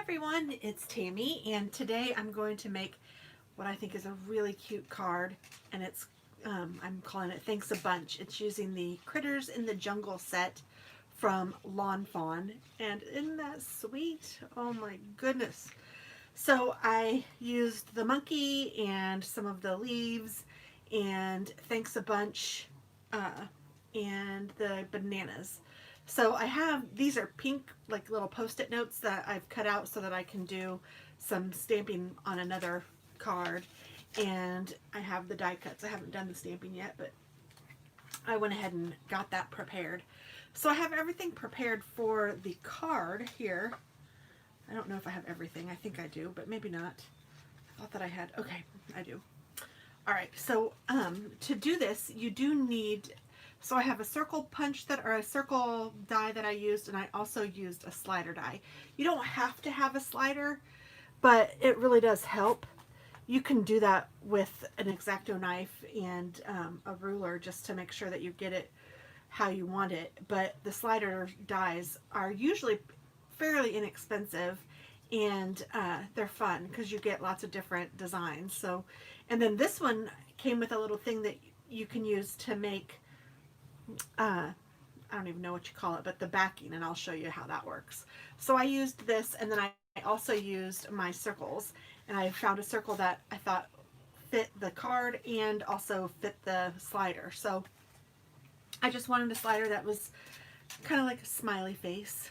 everyone, it's Tammy, and today I'm going to make what I think is a really cute card, and I'm calling it Thanks a Bunch. It's using the Critters in the Jungle set from Fawn, and isn't that sweet? Oh my goodness. So I used the monkey and some of the leaves and Thanks a Bunch and the bananas. So I have, these are pink like little post-it notes that I've cut out so that I can do some stamping on another card. And I have the die cuts. I haven't done the stamping yet, but I went ahead and got that prepared. So I have everything prepared for the card here. I don't know if I have everything. I think I do, but maybe not. I thought that I had. Okay, I do. All right, so to do this, you do need, so I have a circle punch or a circle die that I used, and I also used a slider die. You don't have to have a slider, but it really does help. You can do that with an X-Acto knife and a ruler just to make sure that you get it how you want it. But the slider dies are usually fairly inexpensive, and they're fun because you get lots of different designs. So, and then this one came with a little thing that you can use to make, I don't even know what you call it, but the backing, and I'll show you how that works. So I used this, and then I also used my circles, and I found a circle that I thought fit the card and also fit the slider. So I just wanted a slider that was kind of like a smiley face.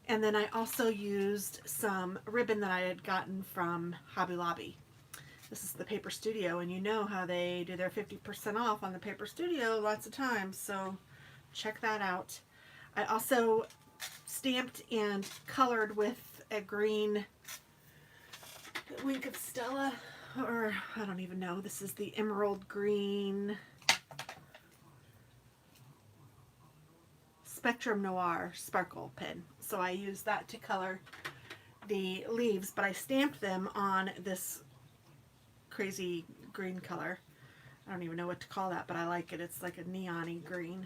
And then I also used some ribbon that I had gotten from Hobby Lobby. This is the Paper Studio, and you know how they do their 50% off on the Paper Studio lots of times, so check that out. I also stamped and colored with a green Wink of Stella, or I don't even know. This is the emerald green Spectrum Noir sparkle pen. So I used that to color the leaves, but I stamped them on this crazy green color. I don't even know what to call that, but I like it. It's like a neon-y green.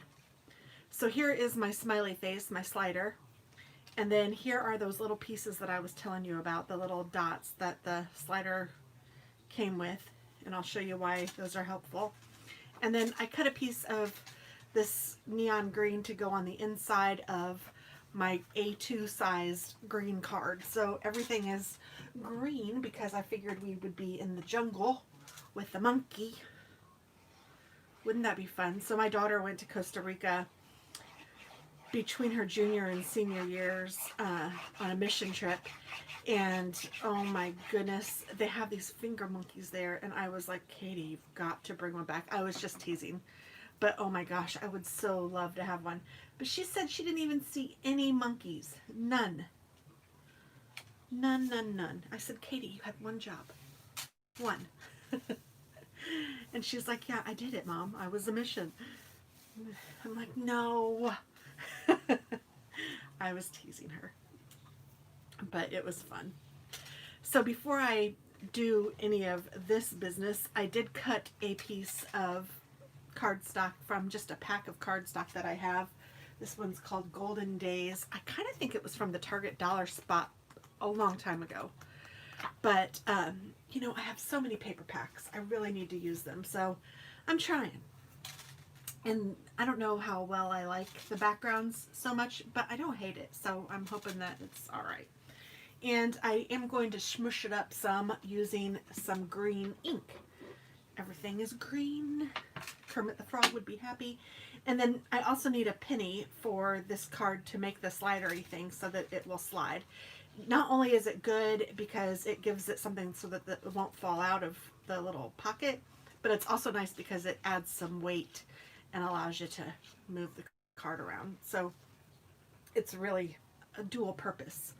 So here is my smiley face, my slider. And then here are those little pieces that I was telling you about, the little dots that the slider came with. And I'll show you why those are helpful. And then I cut a piece of this neon green to go on the inside of my A2 sized green card. So everything is green because I figured we would be in the jungle with the monkey. Wouldn't that be fun? So my daughter went to Costa Rica between her junior and senior years on a mission trip, and oh my goodness, they have these finger monkeys there, and I was like, Katie, you've got to bring one back. I was just teasing, but oh my gosh, I would so love to have one. But she said she didn't even see any monkeys. None. None, none, none. I said, Katie, you had one job. One. And she's like, yeah, I did it, Mom. I was a mission. I'm like, no. I was teasing her. But it was fun. So before I do any of this business, I did cut a piece of cardstock from just a pack of cardstock that I have. This one's called Golden Days. I kind of think it was from the Target Dollar Spot a long time ago. But, you know, I have so many paper packs. I really need to use them. So I'm trying. And I don't know how well I like the backgrounds so much, but I don't hate it. So I'm hoping that it's all right. And I am going to smush it up some using some green ink. Everything is green. Kermit the Frog would be happy. And then I also need a penny for this card to make the slidery thing so that it will slide. Not only is it good because it gives it something so that it won't fall out of the little pocket, but it's also nice because it adds some weight and allows you to move the card around. So it's really a dual purpose.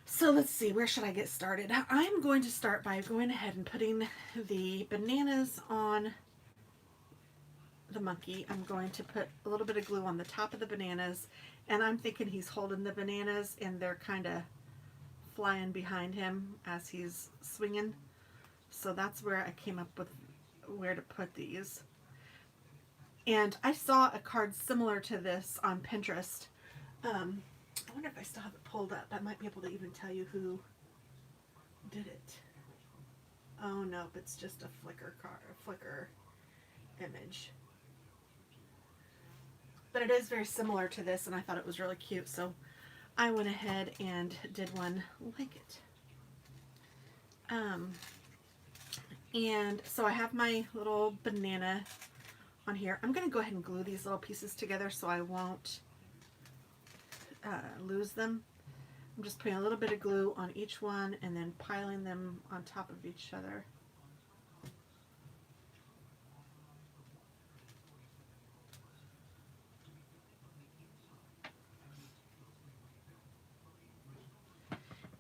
So let's see, where should I get started? I'm going to start by going ahead and putting the bananas on the monkey. I'm going to put a little bit of glue on the top of the bananas, and I'm thinking he's holding the bananas and they're kind of flying behind him as he's swinging. So that's where I came up with where to put these. And I saw a card similar to this on Pinterest. I wonder if I still have it pulled up. I might be able to even tell you who did it. Oh nope, it's just a Flickr image. But it is very similar to this, and I thought it was really cute, so I went ahead and did one like it. And so I have my little banana on here. I'm going to go ahead and glue these little pieces together so I won't lose them. I'm just putting a little bit of glue on each one and then piling them on top of each other.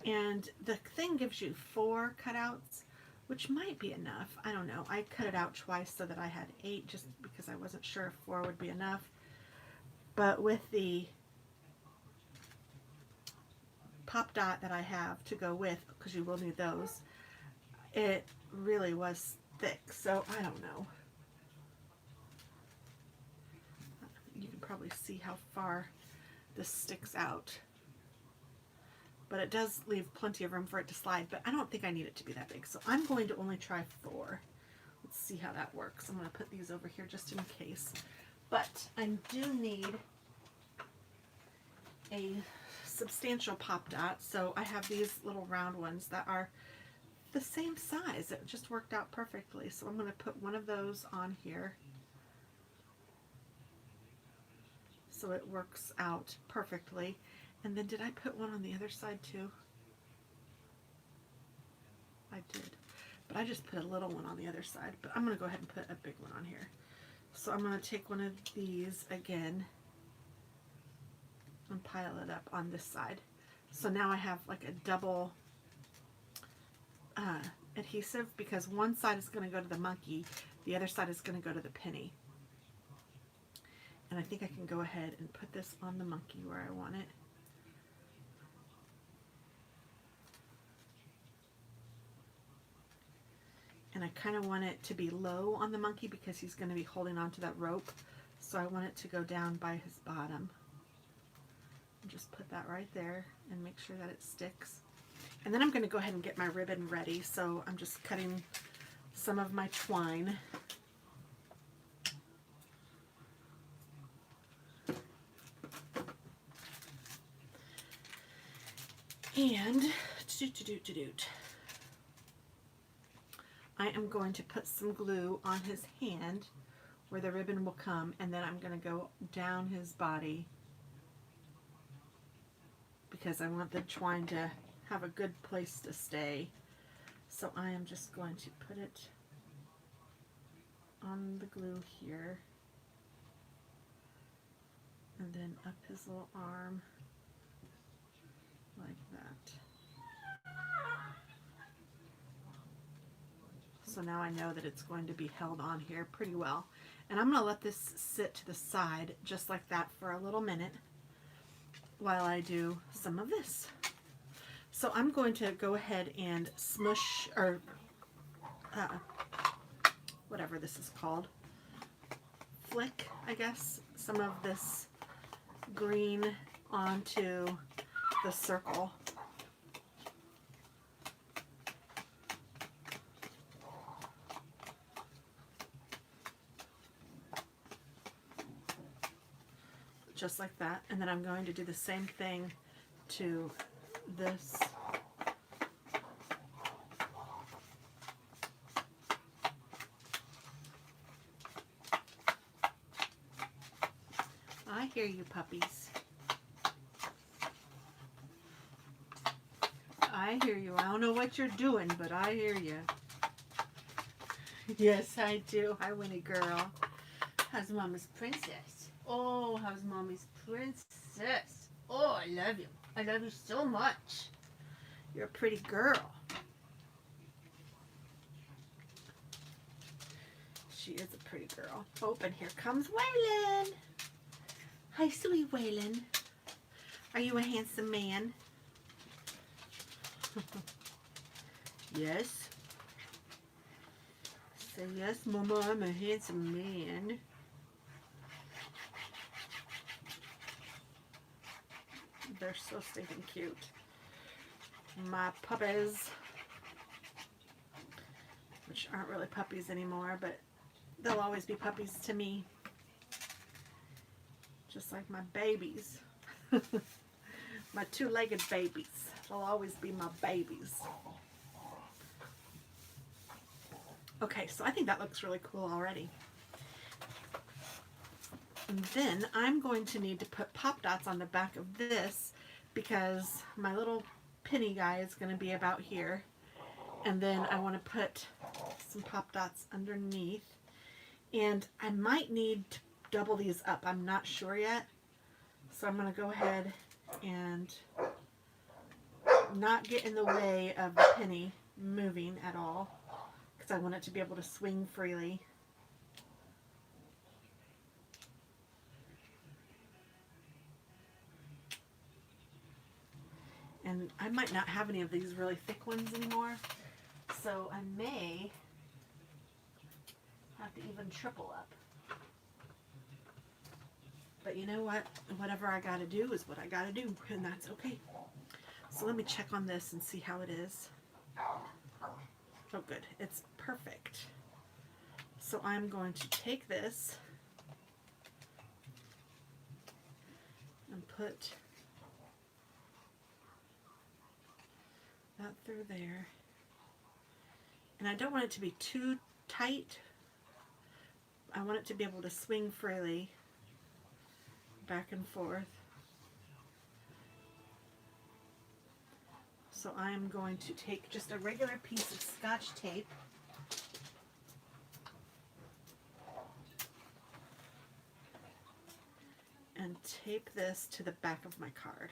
And the thing gives you 4 cutouts, which might be enough. I don't know. I cut it out twice so that I had 8 just because I wasn't sure if 4 would be enough. But with the pop dot that I have to go with, because you will need those, it really was thick. So I don't know. You can probably see how far this sticks out. But it does leave plenty of room for it to slide, but I don't think I need it to be that big. So I'm going to only try 4. Let's see how that works. I'm going to put these over here just in case. But I do need a substantial pop dot. So I have these little round ones that are the same size. It just worked out perfectly. So I'm going to put one of those on here, so it works out perfectly. And then did I put one on the other side too? I did. But I just put a little one on the other side. But I'm going to go ahead and put a big one on here. So I'm going to take one of these again and pile it up on this side. So now I have like a double adhesive, because one side is going to go to the monkey, the other side is going to go to the penny. And I think I can go ahead and put this on the monkey where I want it. And I kind of want it to be low on the monkey because he's going to be holding on to that rope. So I want it to go down by his bottom. And just put that right there and make sure that it sticks. And then I'm going to go ahead and get my ribbon ready. So I'm just cutting some of my twine. And I am going to put some glue on his hand where the ribbon will come, and then I'm going to go down his body because I want the twine to have a good place to stay. So I am just going to put it on the glue here, and then up his little arm like that. So now I know that it's going to be held on here pretty well. And I'm going to let this sit to the side just like that for a little minute while I do some of this. So I'm going to go ahead and smush, or whatever this is called, flick, I guess, some of this green onto the circle. Just like that. And then I'm going to do the same thing to this. I hear you, puppies. I hear you. I don't know what you're doing, but I hear you. Yes, I do. Hi, Winnie girl. How's Mama's princess? Oh, how's Mommy's princess? Oh, I love you. I love you so much. You're a pretty girl. She is a pretty girl. Oh, and here comes Waylon. Hi, sweet Waylon. Are you a handsome man? Yes. Say yes, Mama, I'm a handsome man. they're so stinking cute. My puppies, which aren't really puppies anymore, but they'll always be puppies to me. Just like my babies. My two-legged babies. They'll always be my babies. Okay, so I think that looks really cool already. And then I'm going to need to put pop dots on the back of this because my little penny guy is going to be about here. And then I want to put some pop dots underneath. And I might need to double these up. I'm not sure yet. So I'm going to go ahead and not get in the way of the penny moving at all, because I want it to be able to swing freely. And I might not have any of these really thick ones anymore, so I may have to even triple up. But you know what? Whatever I gotta do is what I gotta do, and that's okay. So let me check on this and see how it is. Oh good, it's perfect. So I'm going to take this and put that through there. And I don't want it to be too tight. I want it to be able to swing freely back and forth. So I'm going to take just a regular piece of Scotch tape and tape this to the back of my card.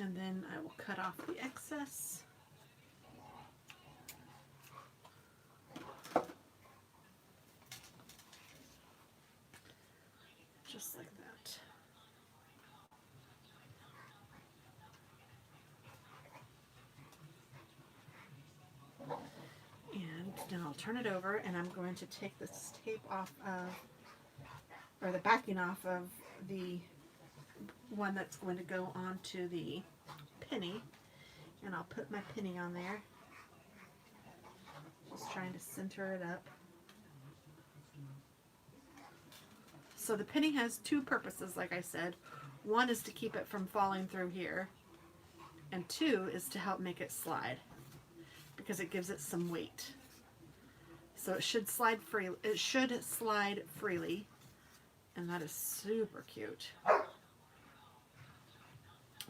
And then I will cut off the excess. Just like that. And now I'll turn it over, and I'm going to take this tape off of, or the backing off of the one that's going to go onto the penny, and I'll put my penny on there. Just trying to center it up. So the penny has two purposes, like I said. One is to keep it from falling through here, and two is to help make it slide, because it gives it some weight. So it should slide free. It should slide freely, and that is super cute.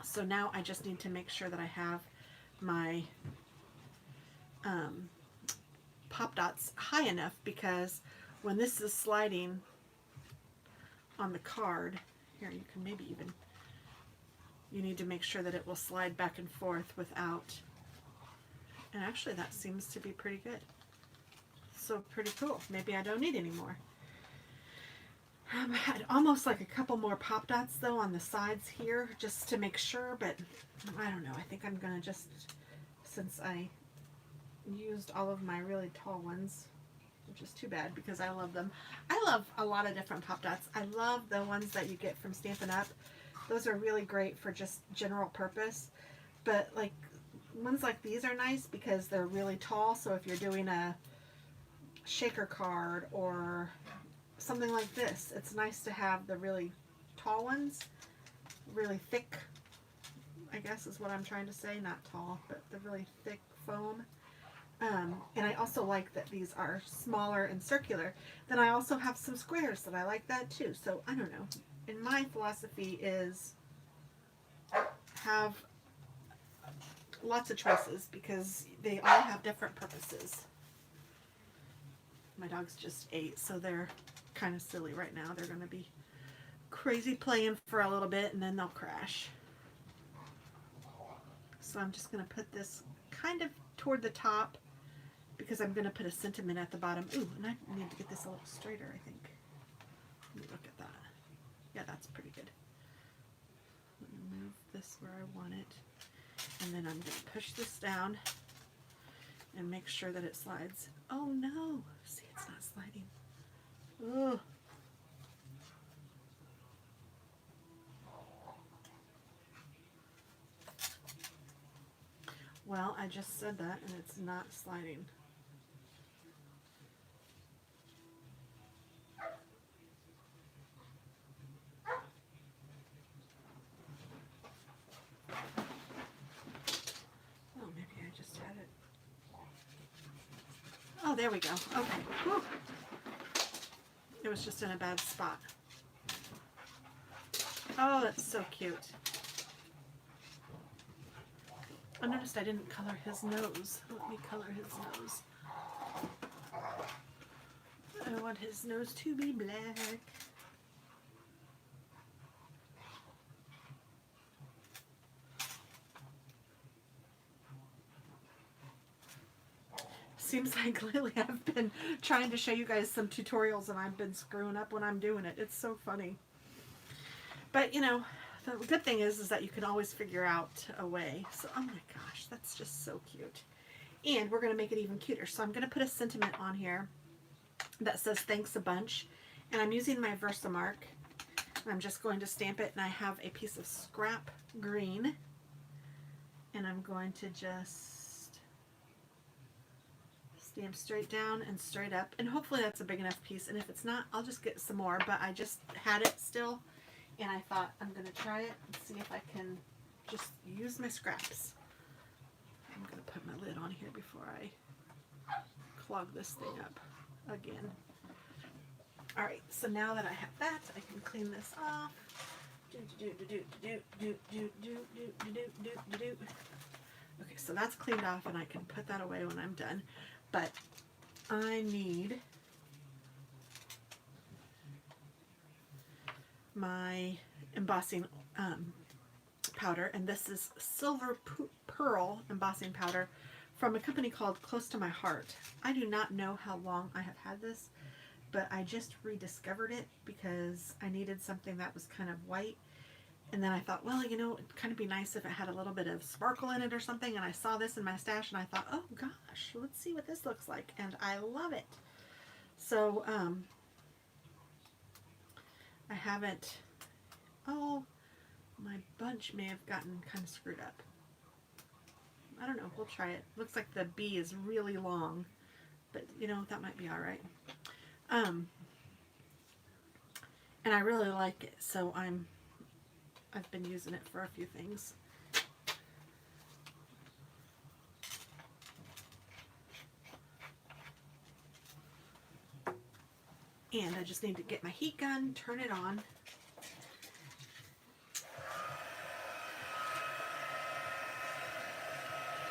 So now I just need to make sure that I have my pop dots high enough, because when this is sliding on the card, here you can maybe even, you need to make sure that it will slide back and forth without, and actually that seems to be pretty good. So pretty cool. Maybe I don't need any more. I'd almost like a couple more pop dots though on the sides here, just to make sure, but I don't know. I think I'm gonna just, since I used all of my really tall ones, which is too bad because I love them. I love a lot of different pop dots. I love the ones that you get from Stampin' Up. Those are really great for just general purpose, but like ones like these are nice because they're really tall. So if you're doing a shaker card or something like this, it's nice to have the really tall ones, really thick, I guess is what I'm trying to say, not tall, but the really thick foam. And I also like that these are smaller and circular. Then I also have some squares that I like that too. So I don't know. And my philosophy is have lots of choices because they all have different purposes. My dogs just ate, so they're kind of silly right now. They're going to be crazy playing for a little bit and then they'll crash. So I'm just going to put this kind of toward the top because I'm going to put a sentiment at the bottom. Ooh, and I need to get this a little straighter, I think. Let me look at that. Yeah, that's pretty good. Let me move this where I want it. And then I'm going to push this down and make sure that it slides. Oh no! See, it's not sliding. Ugh. Well, I just said that and it's not sliding. Oh, maybe I just had it. Oh, there we go. Okay. Whew. It was just in a bad spot. Oh, that's so cute. I noticed I didn't color his nose. Let me color his nose. I want his nose to be black. Seems like lately I've been trying to show you guys some tutorials and I've been screwing up when I'm doing it. It's so funny. But, you know, the good thing is that you can always figure out a way. So, oh my gosh, that's just so cute. And we're going to make it even cuter. So I'm going to put a sentiment on here that says thanks a bunch. And I'm using my Versamark. I'm just going to stamp it. And I have a piece of scrap green. And I'm going to just stamp straight down and straight up, and hopefully that's a big enough piece, and if it's not, I'll just get some more, but I just had it still, and I thought I'm going to try it and see if I can just use my scraps. I'm going to put my lid on here before I clog this thing up again. Alright, so now that I have that, I can clean this off. Okay, so that's cleaned off, and I can put that away when I'm done. But I need my embossing powder, and this is Silver Pearl embossing powder from a company called Close to My Heart. I do not know how long I have had this, but I just rediscovered it because I needed something that was kind of white. And then I thought, well, you know, it'd kind of be nice if it had a little bit of sparkle in it or something. And I saw this in my stash and I thought, oh gosh, let's see what this looks like. And I love it. So, I haven't, oh, my bunch may have gotten kind of screwed up. I don't know, we'll try it. Looks like the B is really long, but you know, that might be all right. And I really like it, so I've been using it for a few things. And I just need to get my heat gun, turn it on.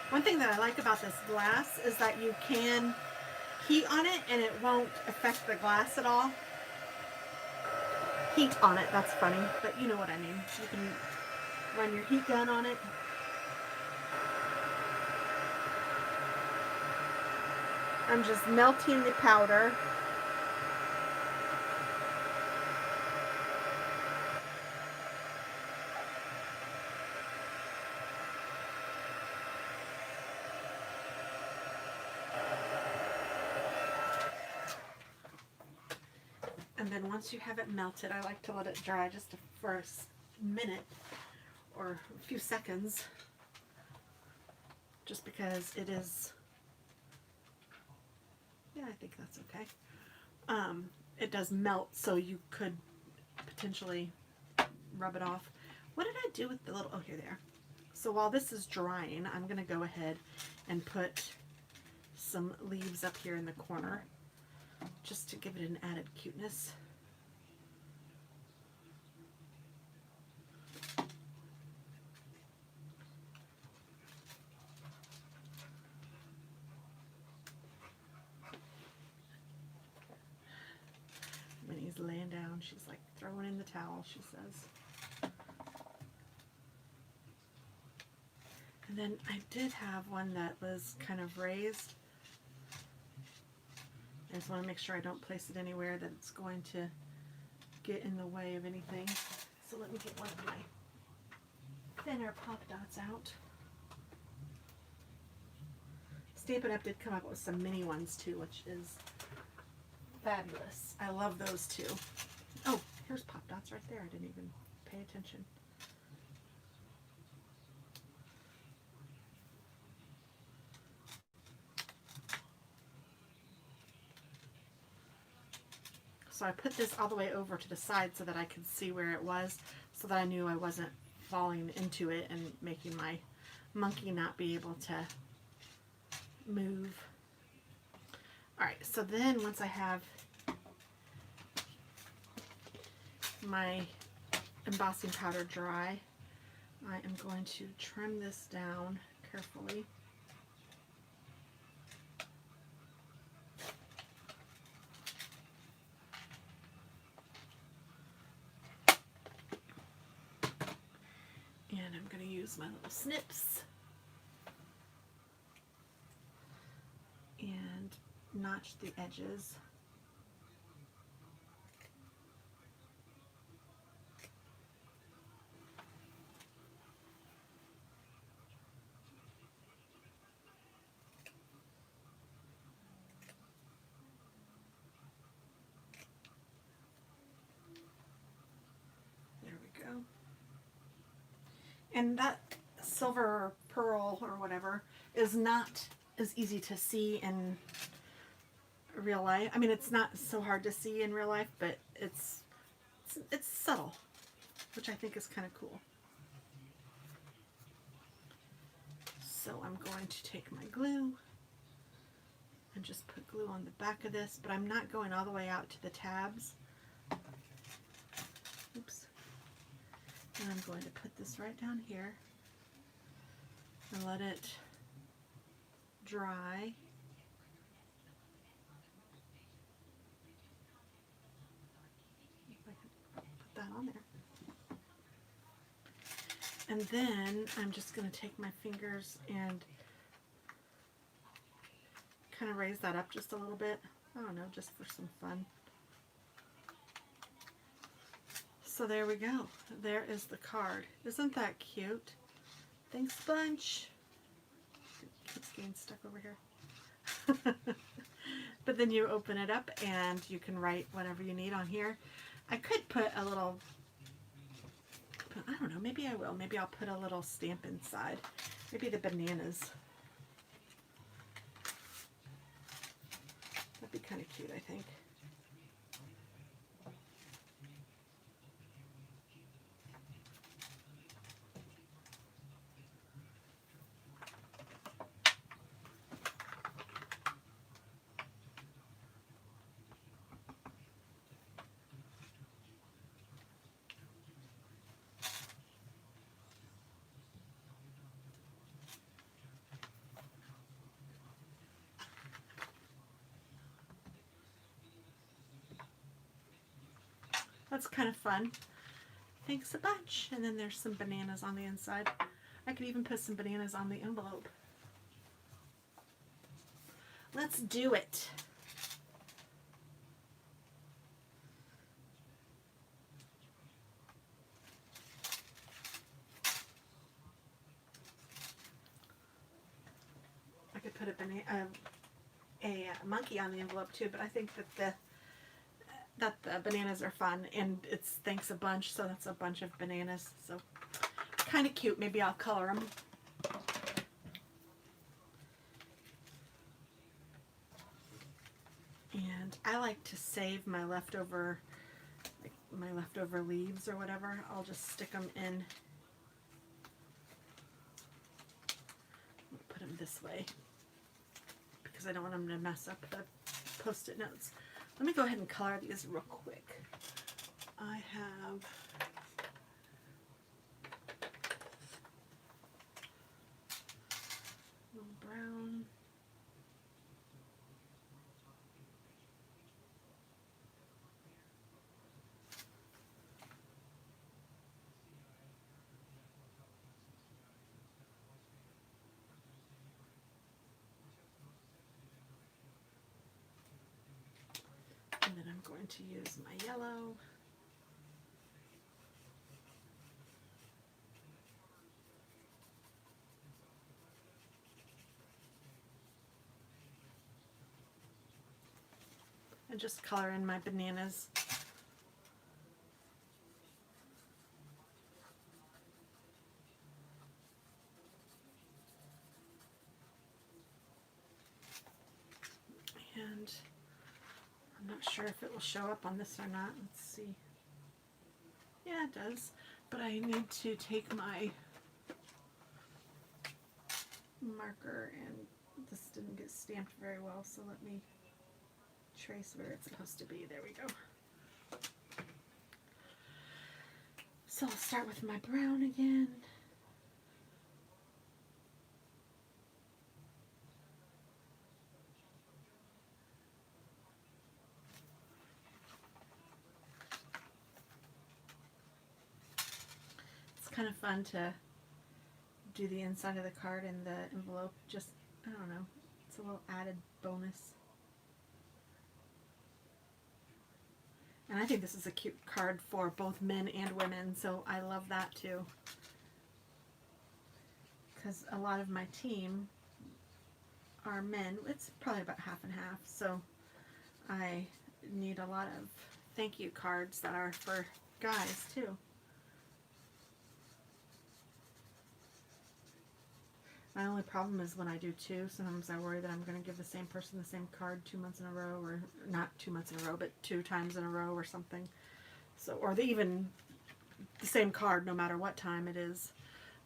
One thing that I like about this glass is that you can heat on it and it won't affect the glass at all. Heat on it, that's funny, but you know what I mean. You can run your heat gun on it. I'm just melting the powder. And then once you have it melted, I like to let it dry just for a minute or a few seconds, just because it is, yeah, I think that's okay. It does melt, so you could potentially rub it off. What did I do with the little, oh, here they are. So while this is drying, I'm going to go ahead and put some leaves up here in the corner, just to give it an added cuteness. When he's laying down, she's like throwing in the towel, she says. And then I did have one that was kind of raised. I just want to make sure I don't place it anywhere that it's going to get in the way of anything. So let me get one of my thinner pop dots out. Stampin' Up! Did come up with some mini ones too, which is fabulous. I love those too. Oh, here's pop dots right there. I didn't even pay attention. So I put this all the way over to the side so that I could see where it was, so that I knew I wasn't falling into it and making my monkey not be able to move. Alright, so then once I have my embossing powder dry, I am going to trim this down carefully. And I'm going to use my little snips and notch the edges. There we go. And that silver or pearl or whatever is not as easy to see in real life. I mean, it's not so hard to see in real life, but it's subtle, which I think is kind of cool. So I'm going to take my glue and just put glue on the back of this, but I'm not going all the way out to the tabs. Oops. And I'm going to put this right down here and let it dry. If I can put that on there. And then I'm just going to take my fingers and kind of raise that up just a little bit. I don't know, just for some fun. So there we go. There is the card. Isn't that cute? Thanks a bunch. It keeps getting stuck over here. But then you open it up and you can write whatever you need on here. I could put a little, I don't know, maybe I will. Maybe I'll put a little stamp inside. Maybe the bananas. That'd be kind of cute, I think. That's kind of fun. Thanks a bunch. And then there's some bananas on the inside. I could even put some bananas on the envelope. Let's do it. I could put a monkey on the envelope too, but I think that the bananas are fun, and it's thanks a bunch, so that's a bunch of bananas. So kind of cute. Maybe I'll color them. And I like to save my leftover, like my leftover leaves or whatever. I'll just stick them in. Put them this way because I don't want them to mess up the Post-it notes. Let me go ahead and color these real quick. I have a little brown. And then I'm going to use my yellow. And just color in my bananas. And I'm not not sure if it will show up on this or not. Let's see. Yeah, it does. But I need to take my marker, and this didn't get stamped very well, so let me trace where it's supposed to be. There we go. So I'll start with my brown again. It's kind of fun to do the inside of the card and the envelope. Just, I don't know, it's a little added bonus. And I think this is a cute card for both men and women, so I love that too. Because a lot of my team are men. It's probably about half and half, so I need a lot of thank you cards that are for guys too. My only problem is when I do two, sometimes I worry that I'm going to give the same person the same card 2 months in a row, or not 2 months in a row, but 2 times in a row or something. So, or even the same card no matter what time it is.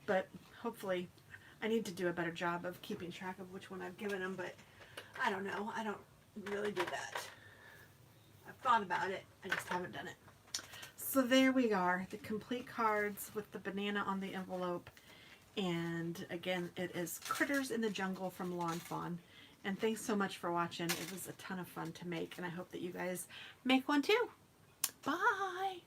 But hopefully, I need to do a better job of keeping track of which one I've given them, but I don't know. I don't really do that. I've thought about it, I just haven't done it. So there we are, the complete cards with the banana on the envelope. And again, it is Critters in the Jungle from Fawn. And thanks so much for watching. It was a ton of fun to make, and I hope that you guys make one too. Bye!